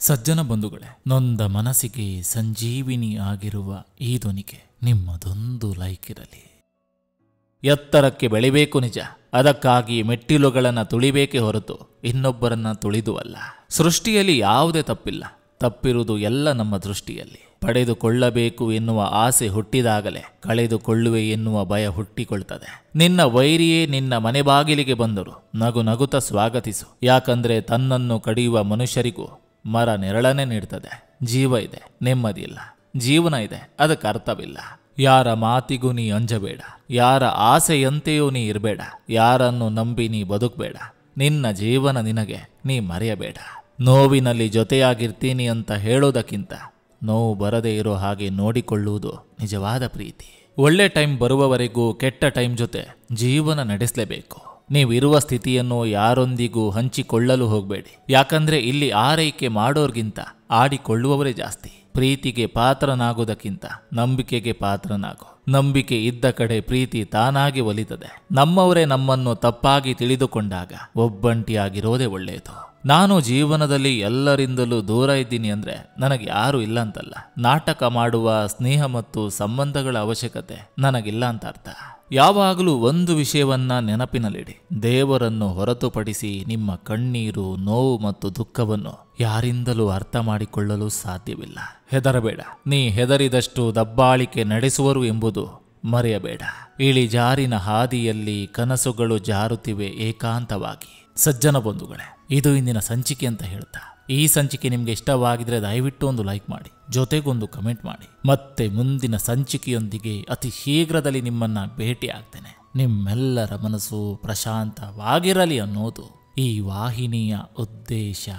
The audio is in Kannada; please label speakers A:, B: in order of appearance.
A: ಸಜ್ಜನ ಬಂಧುಗಳೇ, ನೊಂದ ಮನಸ್ಸಿಗೆ ಸಂಜೀವಿನಿ ಆಗಿರುವ ಈ ಧ್ವನಿಗೆ ನಿಮ್ಮದೊಂದು ಲೈಕ್ ಇರಲಿ. ಎತ್ತರಕ್ಕೆ ಬೆಳಿಬೇಕು ನಿಜ, ಅದಕ್ಕಾಗಿ ಮೆಟ್ಟಿಲುಗಳನ್ನು ತುಳಿಬೇಕೇ ಹೊರತು ಇನ್ನೊಬ್ಬರನ್ನ ತುಳಿದು ಅಲ್ಲ. ಸೃಷ್ಟಿಯಲ್ಲಿ ಯಾವುದೇ ತಪ್ಪಿಲ್ಲ, ತಪ್ಪಿರುವುದು ಎಲ್ಲ ನಮ್ಮ ದೃಷ್ಟಿಯಲ್ಲಿ. ಪಡೆದುಕೊಳ್ಳಬೇಕು ಎನ್ನುವ ಆಸೆ ಹುಟ್ಟಿದಾಗಲೇ ಕಳೆದುಕೊಳ್ಳುವೆ ಎನ್ನುವ ಭಯ ಹುಟ್ಟಿಕೊಳ್ತದೆ. ನಿನ್ನ ವೈರಿಯೇ ನಿನ್ನ ಮನೆ ಬಾಗಿಲಿಗೆ ಬಂದರು ನಗು ನಗುತ್ತ ಸ್ವಾಗತಿಸು. ಯಾಕಂದ್ರೆ ತನ್ನನ್ನು ಕಡಿಯುವ ಮನುಷ್ಯರಿಗೂ ಮರ ನೆರಳನ್ನೇ ನೀಡ್ತದೆ. ಜೀವ ಇದೆ, ನೆಮ್ಮದಿ ಇಲ್ಲ. ಜೀವನ ಇದೆ, ಅದಕ್ಕೆ ಅರ್ಥವಿಲ್ಲ. ಯಾರ ಮಾತಿಗೂ ನೀ ಅಂಜಬೇಡ, ಯಾರ ಆಸೆಯಂತೆಯೂ ನೀ ಇರಬೇಡ, ಯಾರನ್ನು ನಂಬಿ ನೀ ಬದುಕಬೇಡ. ನಿನ್ನ ಜೀವನ ನಿನಗೆ ನೀ ಮರೆಯಬೇಡ. ನೋವಿನಲ್ಲಿ ಜೊತೆಯಾಗಿರ್ತೀನಿ ಅಂತ ಹೇಳೋದಕ್ಕಿಂತ ನೋವು ಬರದೇ ಇರೋ ಹಾಗೆ ನೋಡಿಕೊಳ್ಳುವುದು ನಿಜವಾದ ಪ್ರೀತಿ. ಒಳ್ಳೆ ಟೈಮ್ ಬರುವವರೆಗೂ ಕೆಟ್ಟ ಟೈಮ್ ಜೊತೆ ಜೀವನ ನಡೆಸಲೇಬೇಕು. ನೀವಿರುವ ಸ್ಥಿತಿಯನ್ನು ಯಾರೊಂದಿಗೂ ಹಂಚಿಕೊಳ್ಳಲು ಹೋಗಬೇಡಿ. ಯಾಕಂದ್ರೆ ಇಲ್ಲಿ ಆರೈಕೆ ಮಾಡೋರ್ಗಿಂತ ಆಡಿಕೊಳ್ಳುವವರೇ ಜಾಸ್ತಿ. ಪ್ರೀತಿಗೆ ಪಾತ್ರನಾಗೋದಕ್ಕಿಂತ ನಂಬಿಕೆಗೆ ಪಾತ್ರನಾಗು. ನಂಬಿಕೆ ಇದ್ದ ಕಡೆ ಪ್ರೀತಿ ತಾನಾಗಿ ಒಲಿತದೆ. ನಮ್ಮವರೇ ನಮ್ಮನ್ನು ತಪ್ಪಾಗಿ ತಿಳಿದುಕೊಂಡಾಗ ಒಬ್ಬಂಟಿಯಾಗಿರೋದೇ ಒಳ್ಳೆಯದು. ನಾನು ಜೀವನದಲ್ಲಿ ಎಲ್ಲರಿಂದಲೂ ದೂರ ಇದ್ದೀನಿ ಅಂದರೆ ನನಗೆ ಯಾರೂ ಇಲ್ಲ ಅಂತಲ್ಲ. ನಾಟಕ ಮಾಡುವ ಸ್ನೇಹ ಮತ್ತು ಸಂಬಂಧಗಳ ಅವಶ್ಯಕತೆ ನನಗಿಲ್ಲ ಅಂತ ಅರ್ಥ. ಯಾವಾಗಲೂ ಒಂದು ವಿಷಯವನ್ನ ನೆನಪಿನಲ್ಲಿಡಿ, ದೇವರನ್ನು ಹೊರತುಪಡಿಸಿ ನಿಮ್ಮ ಕಣ್ಣೀರು, ನೋವು ಮತ್ತು ದುಃಖವನ್ನು ಯಾರಿಂದಲೂ ಅರ್ಥ ಮಾಡಿಕೊಳ್ಳಲು ಸಾಧ್ಯವಿಲ್ಲ. ಹೆದರಬೇಡ. ನೀ ಹೆದರಿದಷ್ಟು ದಬ್ಬಾಳಿಕೆ ನಡೆಸುವರು ಎಂಬುದು ಮರೆಯಬೇಡ. ಇಳಿಜಾರಿನ ಹಾದಿಯಲ್ಲಿ ಕನಸುಗಳು ಜಾರುತ್ತಿವೆ ಏಕಾಂತವಾಗಿ. ಸಜ್ಜನ ಬಂಧುಗಳೇ, ಇದು ಇಂದಿನ ಸಂಚಿಕೆ ಅಂತ ಹೇಳ್ತಾ, ಈ ಸಂಚಿಕೆ ನಿಮಗೆ ಇಷ್ಟವಾಗಿದ್ರೆ ದಯವಿಟ್ಟು ಒಂದು ಲೈಕ್ ಮಾಡಿ, ಜೊತೆಗೊಂದು ಕಮೆಂಟ್ ಮಾಡಿ. ಮತ್ತೆ ಮುಂದಿನ ಸಂಚಿಕೆಯೊಂದಿಗೆ ಅತಿ ಶೀಘ್ರದಲ್ಲಿ ನಿಮ್ಮನ್ನ ಭೇಟಿ ಆಗ್ತೇನೆ. ನಿಮ್ಮೆಲ್ಲರ ಮನಸ್ಸು ಪ್ರಶಾಂತವಾಗಿರಲಿ ಅನ್ನೋದು ಈ ವಾಹಿನಿಯ ಉದ್ದೇಶ.